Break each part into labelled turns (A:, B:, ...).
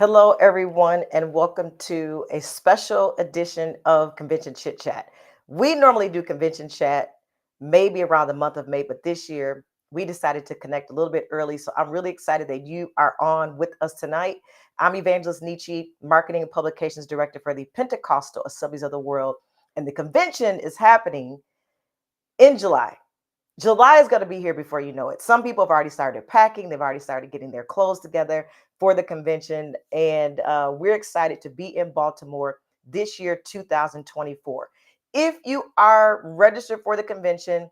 A: Hello, everyone, and welcome to a special edition of Convention Chit Chat. We normally do Convention Chat maybe around the month of May, but this year we decided to connect a little bit early. So I'm really excited that you are on with us tonight. I'm Evangelist Nietzsche, Marketing and Publications Director for the Pentecostal Assemblies of the World, and the convention is happening in July. July is going to be here before you know it. Some people have already started packing. They've already started getting their clothes together for the convention. And we're excited to be in Baltimore this year, 2024. If you are registered for the convention,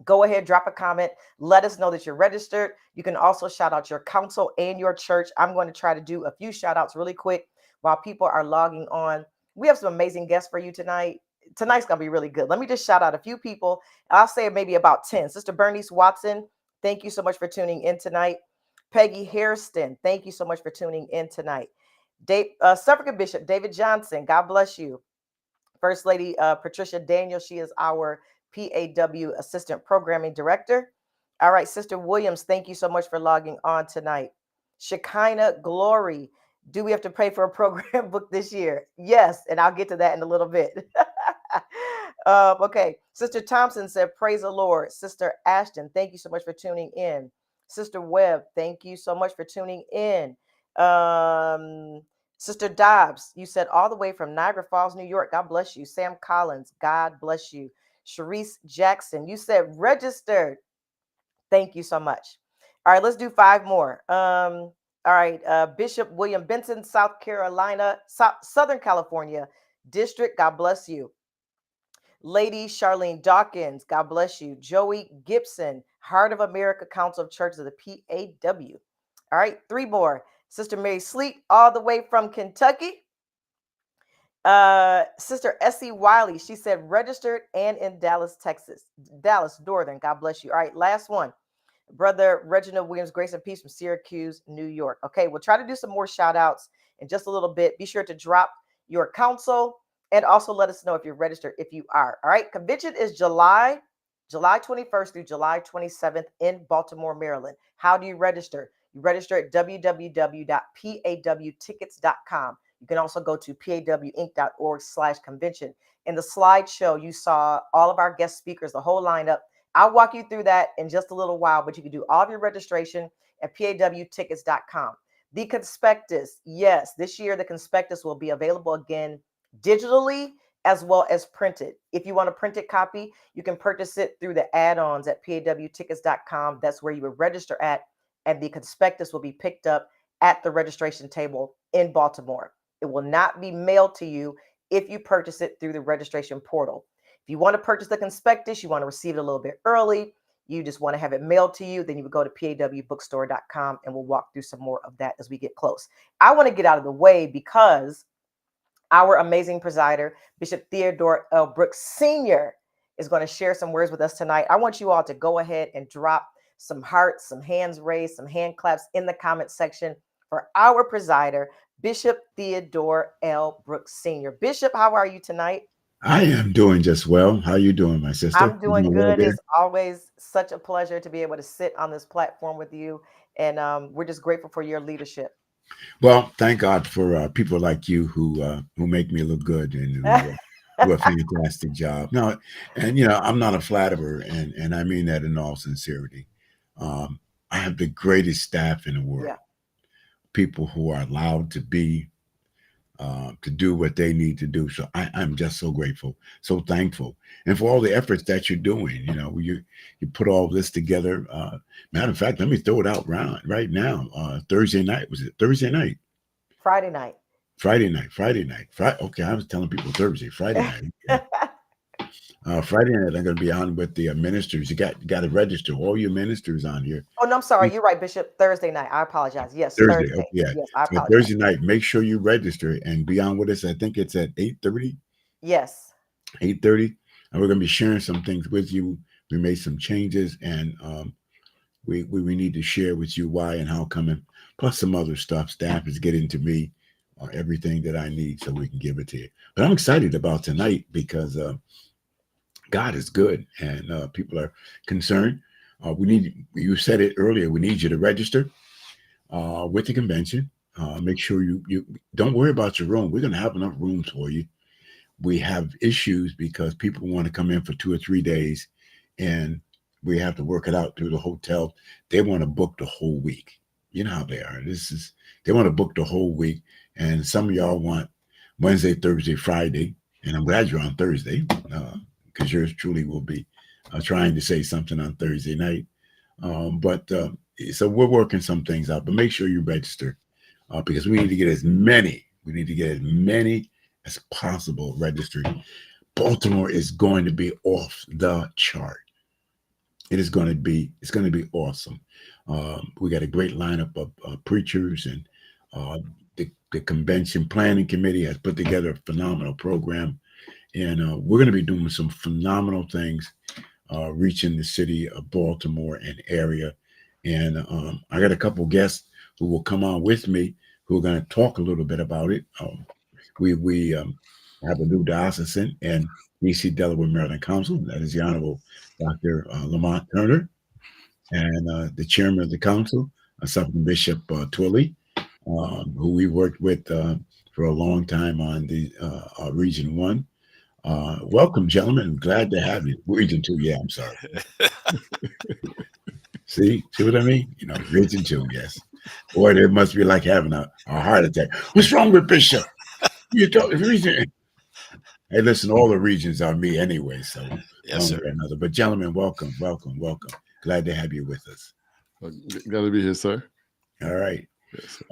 A: go ahead, drop a comment. Let us know that you're registered. You can also shout out your council and your church. I'm going to try to do a few shout outs really quick while people are logging on. We have some amazing guests for you tonight. Tonight's going to be really good. Let me just shout out a few people. I'll say maybe about 10. Sister Bernice Watson, thank you so much for tuning in tonight. Peggy Hairston, thank you so much for tuning in tonight. Suffragan Bishop David Johnson, God bless you. First Lady Patricia Daniel, she is our PAW Assistant Programming Director. All right, Sister Williams, thank you so much for logging on tonight. Shekinah Glory, do we have to pray for a program book this year? Yes, and I'll get to that in a little bit. Okay, Sister Thompson said, praise the Lord. Sister Ashton, thank you so much for tuning in. Sister Webb, thank you so much for tuning in. Sister Dobbs, you said all the way from Niagara Falls, New York. God bless you. Sam Collins, God bless you. Sharice Jackson, you said registered. Thank you so much. All right, let's do 5 more. All right, Bishop William Benson, South Carolina, Southern California District. God bless you. Lady Charlene Dawkins, God bless you. Joey Gibson, Heart of America Council of Churches of the PAW. All right, 3 more. Sister Mary Sleep, all the way from Kentucky. Sister Essie Wiley, she said registered and in Dallas, Texas. Dallas, Northern, God bless you. All right, last one. Brother Reginald Williams, Grace and Peace from Syracuse, New York. Okay, we'll try to do some more shout outs in just a little bit. Be sure to drop your council and also let us know if you're registered if you are. All right, convention is July 21st through July 27th in Baltimore, Maryland. How do you register? You register at www.pawtickets.com. You can also go to pawinc.org/convention. In the slideshow, you saw all of our guest speakers, the whole lineup. I'll walk you through that in just a little while, but you can do all of your registration at pawtickets.com. The Conspectus, yes, this year the Conspectus will be available again digitally as well as printed. If you want a printed copy, you can purchase it through the add-ons at pawtickets.com. That's where you would register at, and the Conspectus will be picked up at the registration table in Baltimore. It will not be mailed to you if you purchase it through the registration portal. If you want to purchase the Conspectus, you want to receive it a little bit early, you just want to have it mailed to you, then you would go to pawbookstore.com and we'll walk through some more of that as we get close. I want to get out of the way because our amazing presider, Bishop Theodore L. Brooks Sr., is going to share some words with us tonight. I want you all to go ahead and drop some hearts, some hands raised, some hand claps in the comment section for our presider, Bishop Theodore L. Brooks Sr. Bishop, how are you tonight?
B: I am doing just well. How you doing, my sister?
A: I'm
B: You
A: doing
B: doing well
A: good.
B: there?
A: It's always such a pleasure to be able to sit on this platform with you. And we're just grateful for your leadership.
B: Well, thank God for people like you who make me look good and who do a fantastic job. No, and I'm not a flatterer, and I mean that in all sincerity. I have the greatest staff in the
A: Yeah.
B: world. People who are allowed to do what they need to do. So I'm just so grateful, so thankful, and for all the efforts that you're doing. You put all this together. Matter of fact, let me throw it out right now. Thursday night, was it Thursday night?
A: Friday night.
B: Friday night. Okay, I was telling people Thursday, Friday night. Okay. Friday night, I'm going to be on with the ministers. You got to register all your ministers on here.
A: Oh, no, I'm sorry. You're right, Bishop. Thursday night. I apologize. Yes,
B: Thursday. Okay,
A: Thursday.
B: yeah.
A: Yes, I
B: So
A: apologize.
B: Thursday night, make sure you register and be on with us. I think it's at 8:30.
A: Yes.
B: 8:30, and we're going to be sharing some things with you. We made some changes, and we need to share with you why and how coming, plus some other stuff. Staff is getting to me everything that I need so we can give it to you. But I'm excited about tonight because God is good, and people are concerned. You said it earlier, we need you to register with the convention. Make sure you don't worry about your room. We're going to have enough rooms for you. We have issues because people want to come in for 2 or 3 days, and we have to work it out through the hotel. They want to book the whole week. You know how they are. They want to book the whole week, and some of y'all want Wednesday, Thursday, Friday, and I'm glad you're on Thursday because yours truly will be trying to say something on Thursday night. But so we're working some things out, but make sure you register because we need to get as many. We need to get as many as possible registered. Baltimore is going to be off the chart. It is going to be. It's going to be awesome. We got a great lineup of preachers, and the convention planning committee has put together a phenomenal program, and we're going to be doing some phenomenal things reaching the city of Baltimore and area. And I got a couple guests who will come on with me who are going to talk a little bit about it. We have a new diocesan and DC Delaware Maryland Council. That is the Honorable Dr. Lamont Turner, and the chairman of the council, Suffragan Bishop Twilley, who we worked with for a long time on the Region 1. Welcome, gentlemen. Glad to have you. Region 2, yeah, I'm sorry. See what I mean? Region 2, yes. Boy, it must be like having a heart attack. What's wrong with Bishop? You talk region. Hey, listen, all the regions are me anyway, so
C: Yes,
B: one
C: sir.
B: way or another. But gentlemen, welcome, welcome, welcome. Glad to have you with us.
D: Glad to be here, sir.
B: All right.
D: Yes,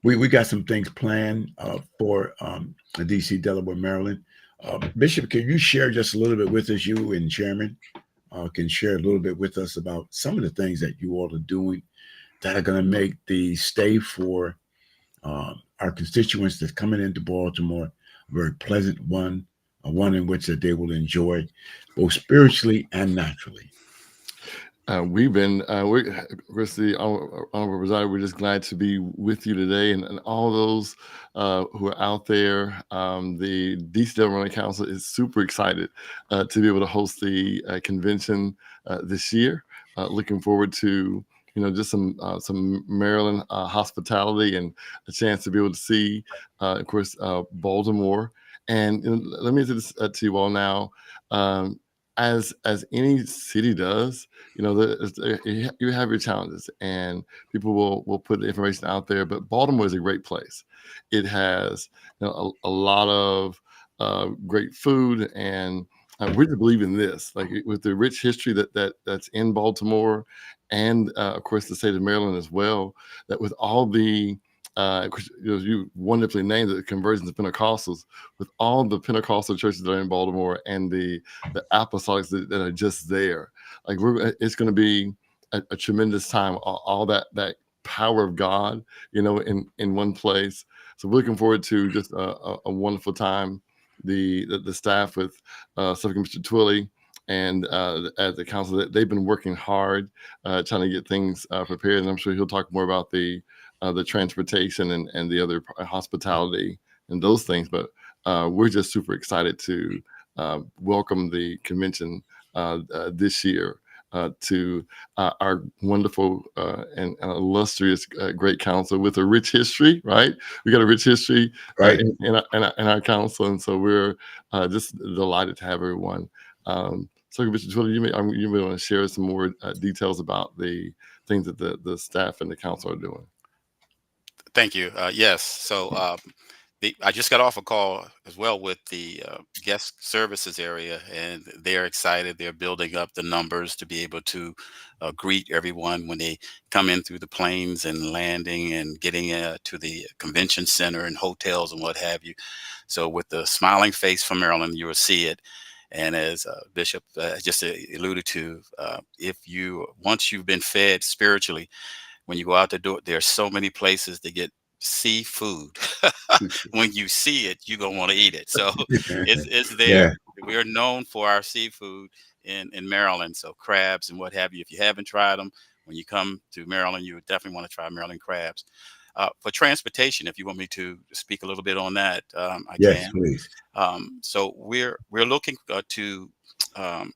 B: We got some things planned for DC, Delaware, Maryland. Bishop, can you share just a little bit with us? You and Chairman can share a little bit with us about some of the things that you all are doing that are going to make the stay for our constituents that's coming into Baltimore a very pleasant one, a one in which that they will enjoy both spiritually and naturally.
D: we've been, of course, the Honorable Presider, we're just glad to be with you today, and all those who are out there. The DC Delaware Council is super excited to be able to host the convention this year. Looking forward to just some Maryland hospitality and a chance to be able to see, of course, Baltimore. And let me say this to you all now. As any city does, you have your challenges, and people will put the information out there. But Baltimore is a great place. It has a lot of great food, and I really believe in this. Like with the rich history that's in Baltimore, and of course the state of Maryland as well. That with all the you wonderfully named the conversions of Pentecostals, with all the Pentecostal churches that are in Baltimore and the apostolics that are just there. Like it's going to be a tremendous time. All that power of God, in one place. So we're looking forward to just a wonderful time. The staff with Suffragan Mr. Twilley and at the council, they've been working hard trying to get things prepared, and I'm sure he'll talk more about the transportation and the other hospitality and those things. But we're just super excited to welcome the convention this year to our wonderful and illustrious great council with a rich history, right? We got a rich history
B: Right.
D: in our council, and so we're just delighted to have everyone. So, Mr. Twitter, you may want to share some more details about the things that the staff and the council are doing.
C: Thank you. Yes. So I just got off a call as well with the guest services area, and they're excited. They're building up the numbers to be able to greet everyone when they come in through the planes and landing and getting to the convention center and hotels and what have you. So with the smiling face from Maryland, you will see it. And as Bishop just alluded to, once you've been fed spiritually, when you go out the door, there's so many places to get seafood. When you see it, you're gonna want to eat it. So it's there.
B: Yeah.
C: We are known for our seafood in Maryland. So crabs and what have you. If you haven't tried them, when you come to Maryland, you would definitely want to try Maryland crabs. For transportation, if you want me to speak a little bit on that, I
B: Yes,
C: can.
B: please.
C: So we're looking to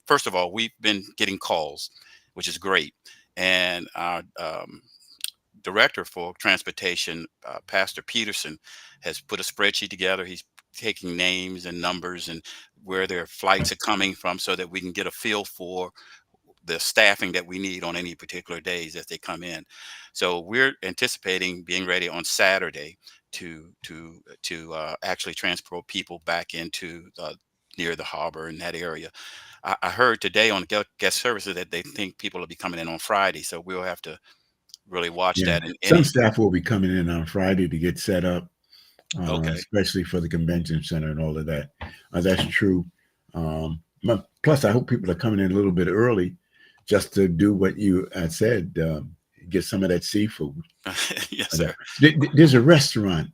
C: first of all, we've been getting calls, which is great, and our director for transportation, Pastor Peterson, has put a spreadsheet together. He's taking names and numbers and where their flights are coming from so that we can get a feel for the staffing that we need on any particular days as they come in. So we're anticipating being ready on Saturday to actually transport people back into near the harbor in that area. I heard today on guest services that they think people will be coming in on Friday, so we'll have to really watch
B: Yeah,
C: that. And
B: some
C: any
B: staff will be coming in on Friday to get set up,
C: okay,
B: especially for the convention center and all of that. That's true. But plus, I hope people are coming in a little bit early just to do what you had said, get some of that seafood.
C: yes, sir.
B: There's a restaurant.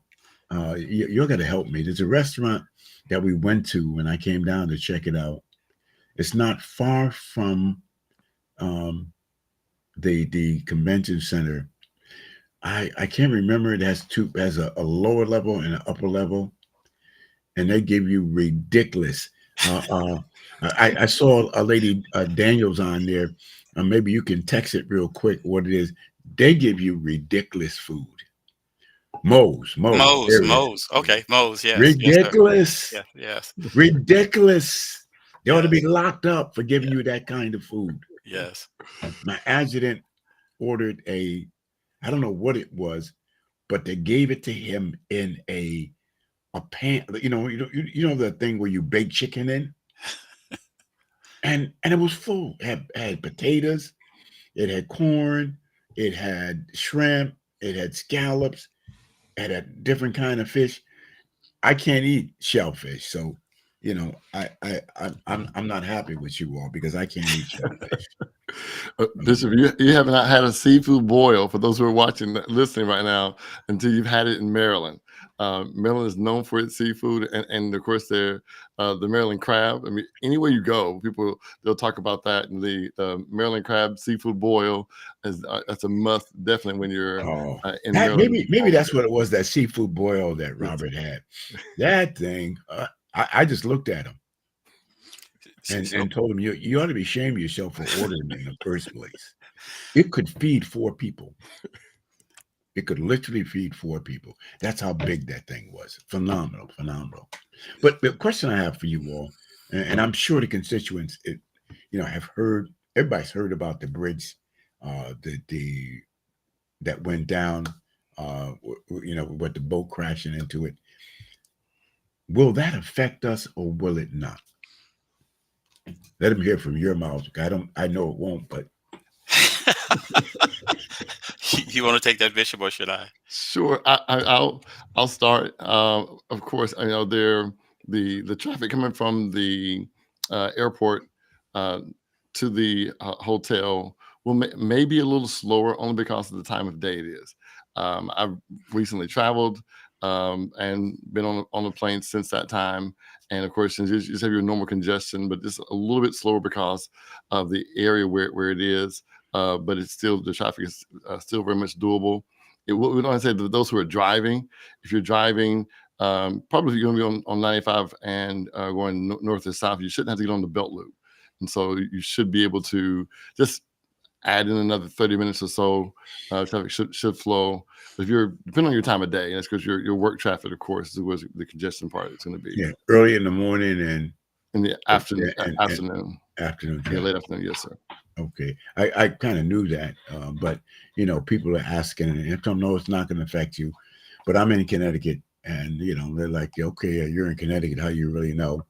B: You're going to help me. There's a restaurant that we went to when I came down to check it out. It's not far from the convention center. I can't remember. It has a lower level and an upper level, and they give you ridiculous. I saw a lady Daniels on there. Maybe you can text it real quick what it is. They give you ridiculous food. Moe's. There it is.
C: Moe's. Okay, Moe's. Yes, yes, sir.
B: Ridiculous.
C: Yes, yes,
B: Ridiculous. They ought to be
C: yes,
B: locked up for giving
C: yeah,
B: you that kind of food.
C: yes.
B: My adjutant ordered I don't know what it was, but they gave it to him in a pan. You know the thing where you bake chicken in, and it was full. It had potatoes, it had corn, it had shrimp, it had scallops, it had different kind of fish. I can't eat shellfish, so I'm not happy with you all because I can't eat shellfish.
D: Bishop, you have not had a seafood boil, for those who are watching, listening right now, until you've had it in Maryland. Maryland is known for its seafood, and of course, the Maryland crab. I mean, anywhere you go, they'll talk about that. And the Maryland crab seafood boil that's a must, definitely when you're in Maryland.
B: Maybe that's what it was. That seafood boil that Robert had. That thing. I just looked at him and told him you ought to be ashamed of yourself for ordering it in the first place. It could feed 4 people. It could literally feed 4 people. That's how big that thing was. Phenomenal. But the question I have for you all, and I'm sure the constituents, have heard. Everybody's heard about the bridge, that went down. With the boat crashing into it. Will that affect us or will it not? Let them hear from your mouth. I know it won't, but
C: You want to take that, Bishop, or should I?
D: Sure, I'll start. Of course, I know the traffic coming from the airport to the hotel will may be a little slower only because of the time of day it is. I've recently traveled and been on the plane since that time, and of course, you just have your normal congestion, but just a little bit slower because of the area where it is. But it's still, the traffic is still very much doable. We don't say that those who are driving, if you're driving, probably you're going to be on 95 and going north or south, you shouldn't have to get on the belt loop. And so you should be able to just add in another 30 minutes or so. Traffic should flow. But depending on your time of day, and that's because your work traffic, of course, is where the congestion part is going to be.
B: Yeah, early in the morning and
D: in the afternoon.
B: Afternoon.
D: Yeah, late afternoon, yes, sir.
B: Okay, I kind of knew that, but people are asking, and I don't know it's not going to affect you, but I'm in Connecticut, and they're like, okay, you're in Connecticut, how you really know?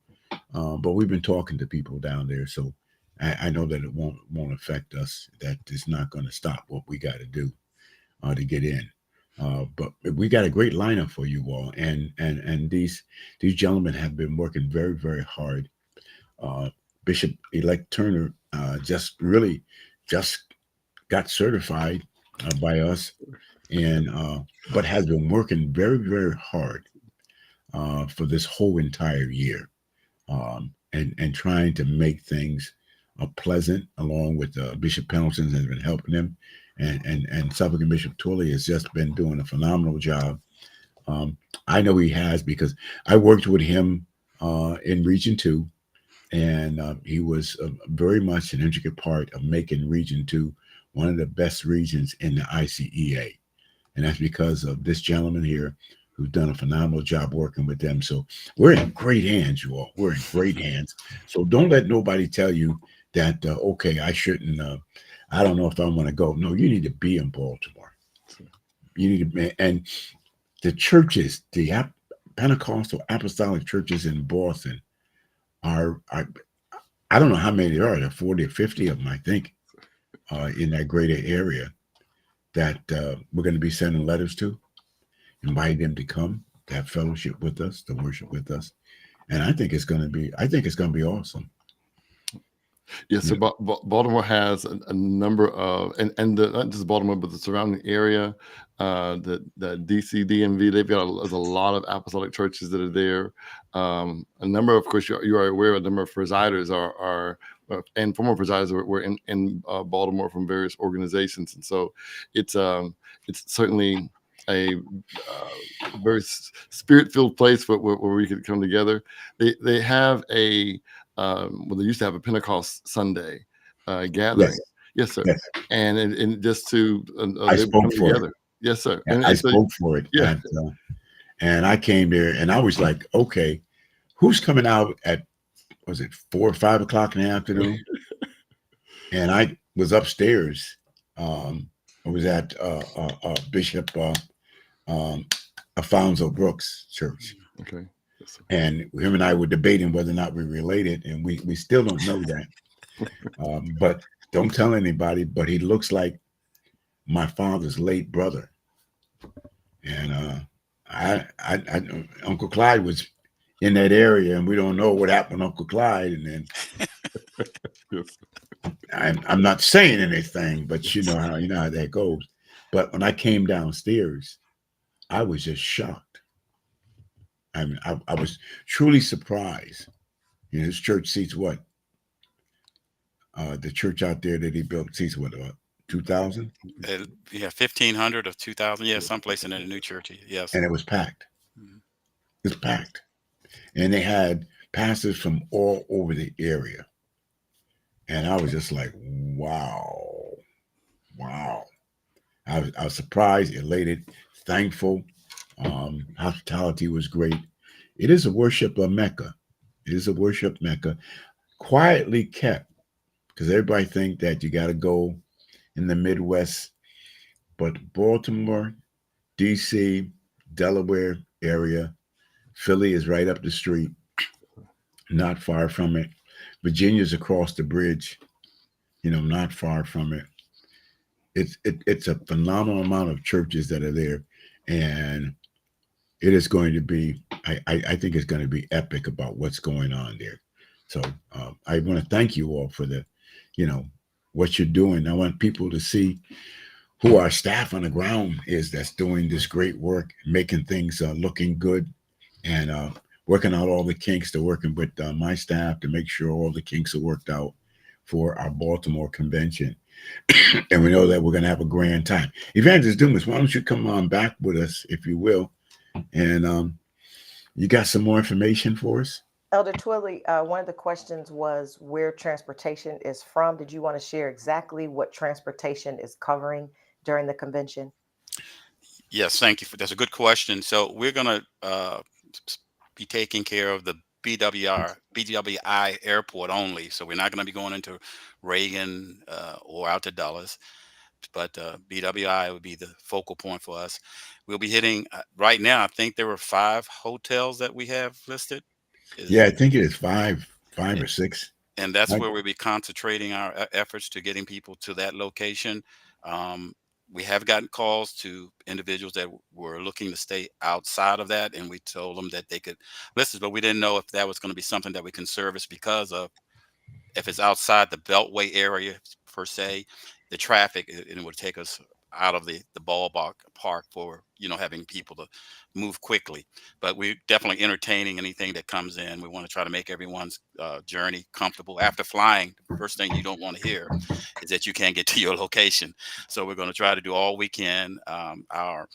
B: But we've been talking to people down there, so I know that it won't affect us. That is not going to stop what we got to do to get in. But we got a great lineup for you all, and these gentlemen have been working very, very hard. Bishop-elect Turner just got certified by us, and but has been working very, very hard for this whole entire year, and trying to make things pleasant, along with Bishop Pendleton has been helping him, and Suffolk and Bishop Twilley has just been doing a phenomenal job. I know he has because I worked with him in Region 2. And he was very much an intricate part of making Region 2 one of the best regions in the ICEA. And that's because of this gentleman here who's done a phenomenal job working with them. So we're in great hands, you all. We're in great hands. So don't let nobody tell you that, okay, I shouldn't, I don't know if I want to go. No, you need to be in Baltimore. You need to, and the churches, the Pentecostal apostolic churches in Boston are I don't know how many there are. There are 40 or 50 of them, I think, in that greater area that we're going to be sending letters to, inviting them to come to have fellowship with us, to worship with us. And I think it's going to be awesome.
D: Yes, so Baltimore has a number of, not just Baltimore, but the surrounding area, the DC, DMV, there's a lot of apostolic churches that are there. A number, of course, you are aware, a number of presiders are and former presiders were in Baltimore from various organizations. And so it's certainly a very spirit-filled place where we could come together. They have well, they used to have a Pentecost Sunday gathering. Yes, sir.
B: Yes.
D: And just to
B: I
D: they
B: spoke
D: come
B: for
D: together.
B: it.
D: Yes, sir.
B: Yeah,
D: And
B: I
D: so,
B: spoke for it.
D: yeah.
B: And I came there and I was like, okay, who's coming out at, was it 4 or 5 o'clock in the afternoon? And I was upstairs. I was at Bishop Alfonso Brooks' church.
D: Okay. Yes,
B: and him and I were debating whether or not we're related, and we still don't know that. But don't tell anybody. But he looks like my father's late brother, and Uncle Clyde was in that area, and we don't know what happened to Uncle Clyde. And then
D: yes.
B: I'm not saying anything, but you know how that goes. But when I came downstairs, I was just shocked. I mean, I was truly surprised. You know, his church seats what? The church out there that he built seats what, 2,000?
C: Yeah, 1,500 of 2,000. Yeah, someplace in the new church. Yes.
B: And it was packed.
C: Mhm.
B: It was packed. And they had pastors from all over the area. And I was just like, wow. Wow. I was surprised, elated, thankful. Hospitality was great. It is a worship Mecca. It is a worship Mecca, quietly kept, because everybody think that you got to go in the Midwest, but Baltimore, DC, Delaware area, Philly is right up the street, not far from it. Virginia's across the bridge, not far from it. It's a phenomenal amount of churches that are there, and it is going to be. I think it's going to be epic about what's going on there. So I want to thank you all for you know, what you're doing. I want people to see who our staff on the ground is that's doing this great work, making things looking good, and working out all the kinks. They're working with my staff to make sure all the kinks are worked out for our Baltimore convention. And we know that we're going to have a grand time. Evangelist Dumas, why don't you come on back with us, if you will? And you got some more information for us?
A: Elder Twilly, one of the questions was where transportation is from. Did you want to share exactly what transportation is covering during the convention?
C: Yes, thank you. That's a good question. So we're going to be taking care of the BWI airport only. So we're not going to be going into Reagan or out to Dulles, but BWI would be the focal point for us. We'll be hitting right now. I think there were 5 hotels that we have listed.
B: Yeah, I think it is five or six.
C: And that's
B: Right.
C: where we'll be concentrating our efforts to getting people to that location. Um, we have gotten calls to individuals that were looking to stay outside of that, and we told them that they could listen, but we didn't know if that was going to be something that we can service because of if it's outside the beltway area per se, the traffic it would take us out of the ballpark park for having people to move quickly. But we're definitely entertaining anything that comes in. We want to try to make everyone's journey comfortable. After flying, the first thing you don't want to hear is that you can't get to your location. So we're going to try to do all we can. Our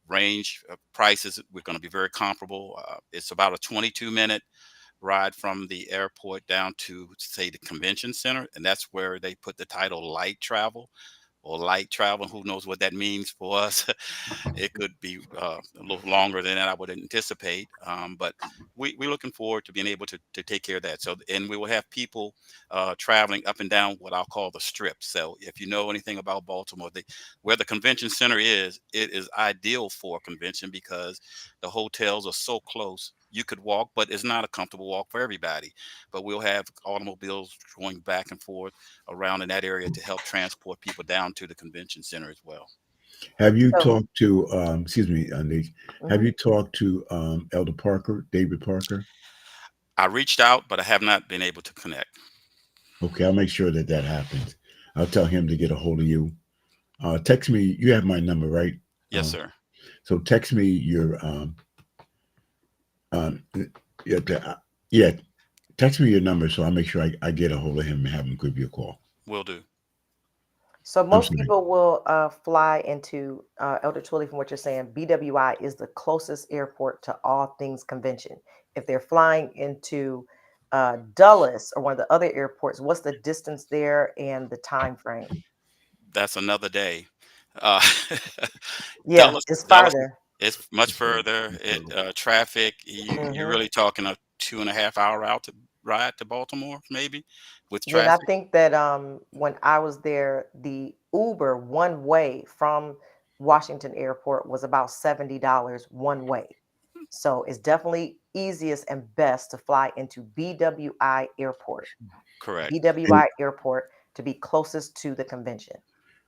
C: range of prices, we're going to be very comparable. It's about a 22-minute ride from the airport down to say the convention center, and that's where they put the title light travel. or light travel. Who knows what that means for us? It could be a little longer than I would anticipate. But we're looking forward to being able to take care of that. So, and we will have people traveling up and down what I'll call the strip. So if you know anything about Baltimore, where the convention center is, it is ideal for a convention because the hotels are so close. You could walk, but it's not a comfortable walk for everybody. But we'll have automobiles going back and forth around in that area to help transport people down to the convention center as well.
B: Have you
A: So,
B: talked to, excuse me, Nate, have
A: mhm.
B: you talked to Elder Parker, David Parker?
C: I reached out, but I have not been able to connect.
B: Okay, I'll make sure that that happens. I'll tell him to get a hold of you. Text me. You have my number, right?
C: Yes,
B: Uh,
C: sir.
B: so text me your, um, yeah, yeah, text me your number so I'll make sure I get a hold of him and have him give you a call.
C: Will do.
A: So
B: I'm
A: most
B: sorry.
A: people will fly into Elder Twilly. From what you're saying, BWI is the closest airport to all things convention. If they're flying into Dulles or one of the other airports, what's the distance there and the time frame?
C: That's another day. Uh,
A: Yeah,
C: Dallas,
A: it's
C: Dallas
A: farther.
C: is much
B: It's further.
C: further.
B: It's
C: It
B: further.
C: traffic. You're
A: Hmm.
C: really talking a 2.5 hour out to ride to Baltimore, maybe with
A: Yeah, and I
C: traffic.
A: think that when I was there, the Uber one way from Washington Airport was about $70 one way. So it's definitely easiest and best to fly into BWI Airport.
C: Correct.
B: And
A: BWI Airport to be closest to the convention.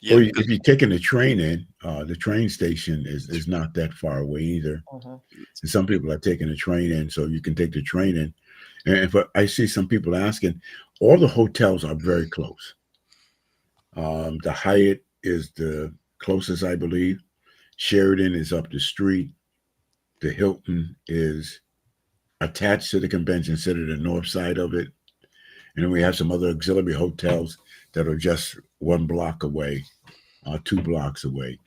C: Yeah,
B: or
C: because
B: if you're taking the train in, the train station is not that far away either.
A: Hmm.
B: And some people are taking the train in, so you can take the train in. And if I see some people asking, all the hotels are very close. The Hyatt is the closest, I believe. Sheridan is up the street. The Hilton is attached to the convention center, the north side of it. And then we have some other auxiliary hotels that are just 1 block away, 2 blocks away.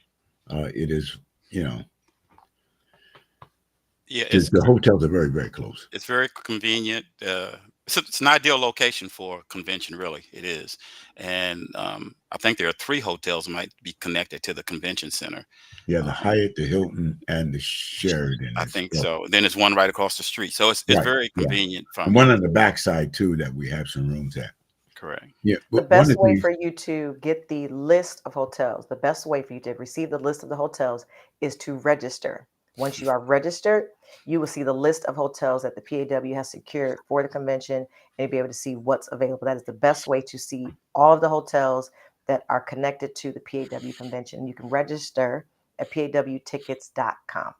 B: It is, you know,
C: yeah,
B: the hotels are very, very close.
C: it's very convenient. It's an ideal location for a convention, really. It is, and I think there are 3 hotels might be connected to the convention center.
B: Yeah, the
C: Um,
B: Hyatt, the Hilton, and the Sheridan
C: I
B: is
C: think
B: well,
C: so. Then there's one right across the street, so it's
B: right.
C: very
B: Yeah.
C: convenient
B: And
C: from.
B: one on the backside too that we have some rooms at.
C: Correct.
B: Yeah,
A: The
B: but one
A: best
B: of the
A: way
B: things,
A: for you to get the list of hotels, the best way for you to receive the list of the hotels is to register. Once you are registered, you will see the list of hotels that the PAW has secured for the convention and you'll be able to see what's available. That is the best way to see all of the hotels that are connected to the PAW convention. You can register at pawtickets.com.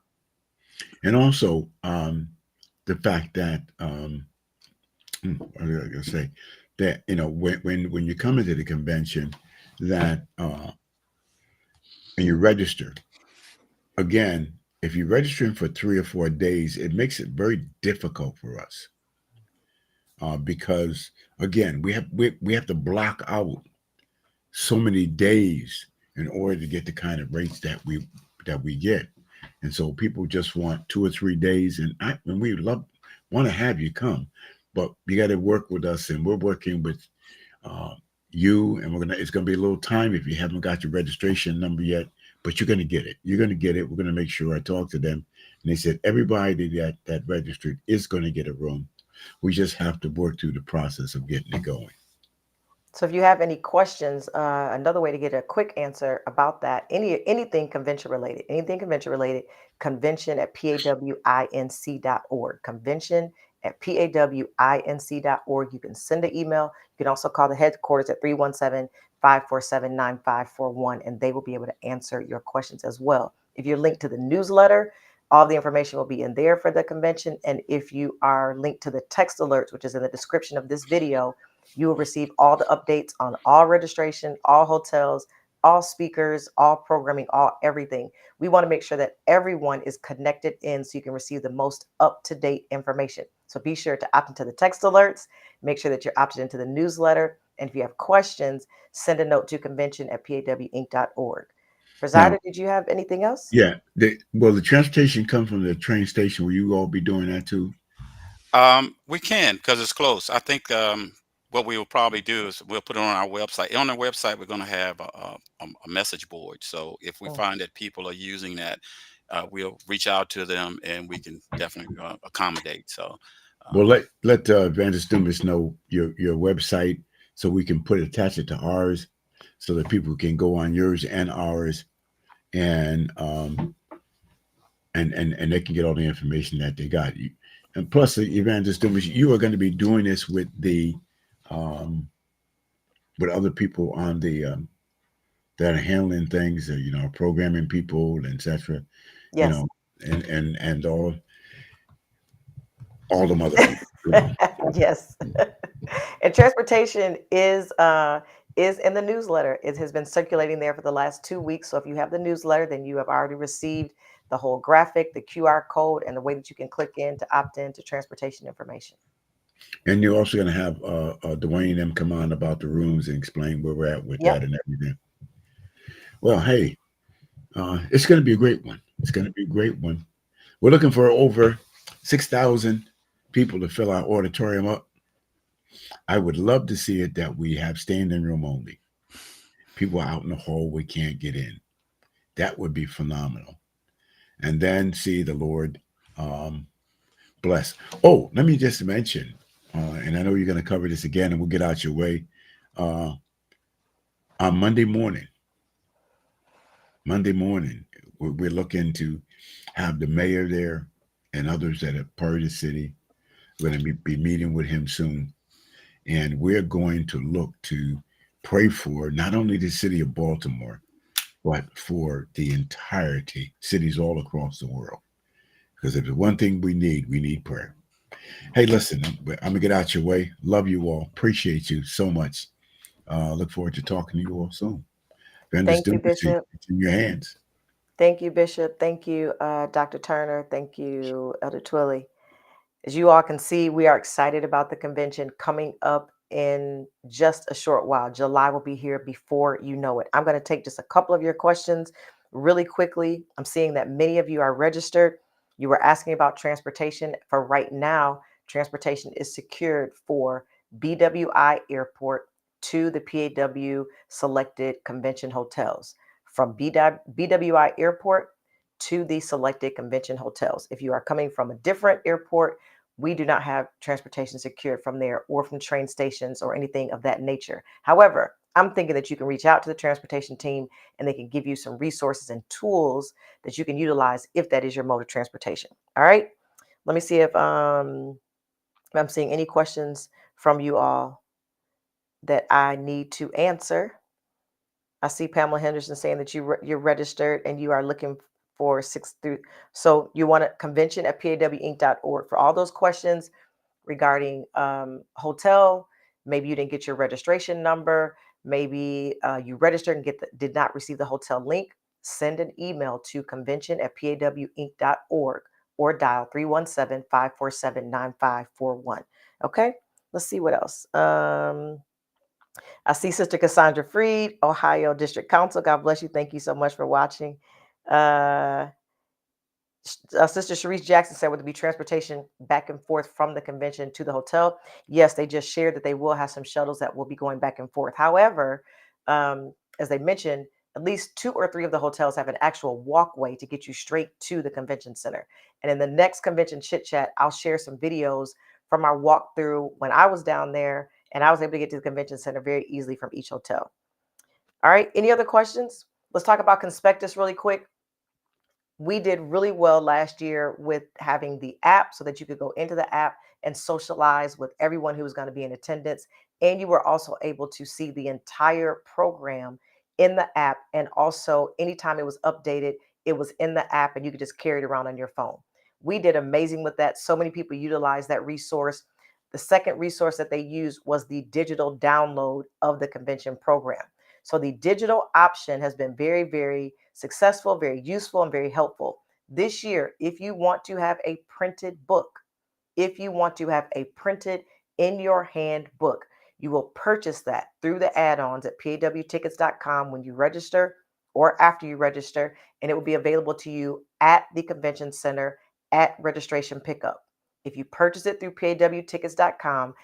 B: and also the fact that what was I gonna say? That when you come into the convention, that and you register again. If you're registering for 3 or 4 days, it makes it very difficult for us because again we have to block out so many days in order to get the kind of rates that we get. And so people just want 2 or 3 days, and we love want to have you come, but you got to work with us, and we're working with uh, you, and it's gonna be a little time if you haven't got your registration number yet, but you're gonna get it. You're gonna get it. We're gonna make sure I talk to them, and they said everybody that registered is gonna get a room. We just have to work through the process of getting it going.
A: So if you have any questions, another way to get a quick answer about that, anything convention related, convention at pawinc.org, convention at pawinc.org. You can send an email. You can also call the headquarters at 317-547-9541, and they will be able to answer your questions as well. If you're linked to the newsletter, all the information will be in there for the convention. And if you are linked to the text alerts, which is in the description of this video, you will receive all the updates on all registration, all hotels, all speakers, all programming, all everything. We want to make sure that everyone is connected in so you can receive the most up-to-date information. So be sure to opt into the text alerts, make sure that you're opted into the newsletter. And if you have questions, send a note to convention at pawinc.org.
B: Now,
A: Presider, did you have anything else?
B: yeah, the transportation come from the train station. Will you all be doing that too?
C: We can because it's close. I think what we will probably do is we'll put it on our website. On our website, we're going to have a message board. So if we
A: Mm.
C: find that people are using that, we'll reach out to them and we can definitely accommodate. So,
B: Well,
C: um,
B: let Evangelist Dumas know your website so we can attach it to ours, so that people can go on yours and ours, and and they can get all the information that they got. And plus, Evangelist Dumas, you are going to be doing this um, with other people on the that are handling things, programming people, etc. You
A: Yes.
B: know, and all them other people.
A: Yes. And transportation is in the newsletter. It has been circulating there for the last 2 weeks. So if you have the newsletter, then you have already received the whole graphic, the QR code, and the way that you can click in to opt in to transportation information.
B: And you're also going to have Dwayne and them come on about the rooms and explain where we're at with
A: Yep.
B: that and everything. Well, hey, it's going to be a great one. It's going to be a great one. We're looking for over 6,000 people to fill our auditorium up. I would love to see it that we have standing room only. People out in the hallway can't get in. That would be phenomenal. And then see the Lord um, bless. Oh, let me just mention, and I know you're going to cover this again, and we'll get out your way. Uh, on Monday morning, we're looking to have the mayor there and others that are part of the city. We're going to be meeting with him soon. And we're going to look to pray for not only the city of Baltimore, but for the entirety, cities all across the world. Because if there's one thing we need prayer. Hey, listen, I'm going to get out your way. Love you all. Appreciate you so much. Look forward to talking to you all soon. Vendors,
A: Thank
B: do
A: you, Bishop.
B: it's in your hands.
A: Thank you, Bishop. Thank you, Dr. Turner. Thank you, Elder Twilly. As you all can see, we are excited about the convention coming up in just a short while. July will be here before you know it. I'm going to take just a couple of your questions really quickly. I'm seeing that many of you are registered. You were asking about transportation. For right now, transportation is secured for BWI Airport to the PAW selected convention hotels. From BWI Airport to the selected convention hotels. If you are coming from a different airport, we do not have transportation secured from there or from train stations or anything of that nature. However, I'm thinking that you can reach out to the transportation team and they can give you some resources and tools that you can utilize if that is your mode of transportation. All right. Let me see if I'm seeing any questions from you all that I need to answer. I see Pamela Henderson saying that you're registered and you are looking for six through. So you want a convention at pawinc.org for all those questions regarding hotel. Maybe you didn't get your registration number. Maybe you registered and did not receive the hotel link. Send an email to convention at pawinc.org or dial 317-547-9541. Okay, let's see what else. I see Sister Cassandra Freed, Ohio District Council. God bless you. Thank you so much for watching. Uh, Sister Sharice Jackson said, would there be transportation back and forth from the convention to the hotel? Yes, they just shared that they will have some shuttles that will be going back and forth. However, as they mentioned, at least 2 or 3 of the hotels have an actual walkway to get you straight to the convention center. And in the next convention chit chat, I'll share some videos from our walkthrough when I was down there, and I was able to get to the convention center very easily from each hotel. All right, any other questions? Let's talk about Conspectus really quick. We did really well last year with having the app so that you could go into the app and socialize with everyone who was going to be in attendance. And you were also able to see the entire program in the app. And also, anytime it was updated, it was in the app and you could just carry it around on your phone. We did amazing with that. So many people utilized that resource. The second resource that they used was the digital download of the convention program. So the digital option has been very, very successful, very useful, and very helpful. This year, if you want to have a printed book, if you want to have a printed in your hand book, you will purchase that through the add-ons at pawtickets.com when you register or after you register, and it will be available to you at the convention center at registration pickup. If you purchase it through pawtickets.com,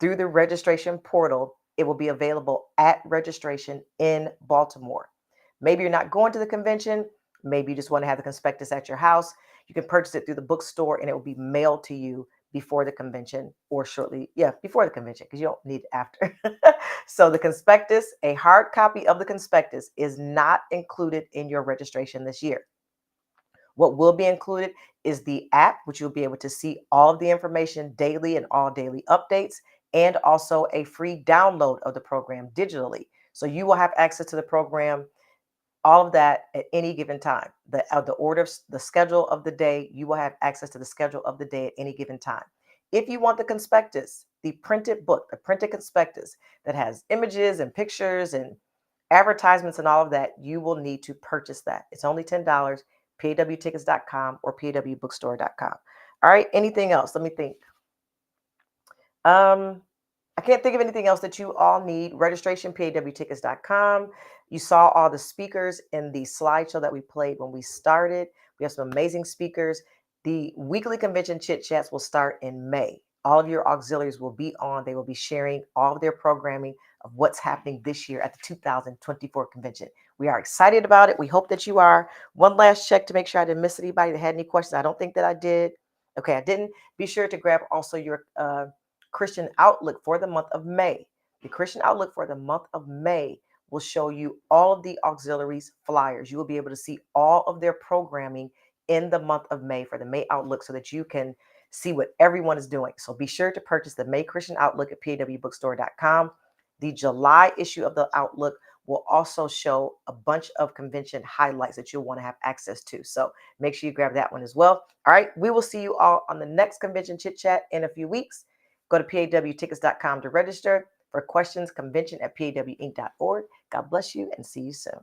A: through the registration portal. It will be available at registration in Baltimore. Maybe you're not going to the convention. Maybe you just want to have the Conspectus at your house. You can purchase it through the bookstore and it will be mailed to you before the convention or shortly, before the convention, because you don't need it after. So the Conspectus, a hard copy of the Conspectus, is not included in your registration this year. What will be included is the app, which you'll be able to see all of the information daily and all daily updates, and also a free download of the program digitally. So you will have access to the program, all of that at any given time. The orders, the schedule of the day, you will have access to the schedule of the day at any given time. If you want the Conspectus, the printed book, the printed Conspectus that has images and pictures and advertisements and all of that, you will need to purchase that. It's only $10, pawtickets.com or pawbookstore.com. All right, anything else? Let me think. I can't think of anything else that you all need. Registration, pawtickets.com. You saw all the speakers in the slideshow that we played when we started. We have some amazing speakers. The weekly convention chit chats will start in May. All of your auxiliaries will be on. They will be sharing all of their programming of what's happening this year at the 2024 convention. We are excited about it. We hope that you are. One last check to make sure I didn't miss anybody that had any questions. I don't think that I did. Okay, I didn't. Be sure to grab also your Christian Outlook for the month of May. The Christian Outlook for the month of May will show you all of the auxiliaries flyers. You will be able to see all of their programming in the month of May for the May Outlook so that you can see what everyone is doing. So be sure to purchase the May Christian Outlook at pawbookstore.com. The July issue of the Outlook will also show a bunch of convention highlights that you'll want to have access to. So make sure you grab that one as well. All right, we will see you all on the next convention chit chat in a few weeks. Go to pawtickets.com to register. For questions, convention@pawinc.org. God bless you and see you soon.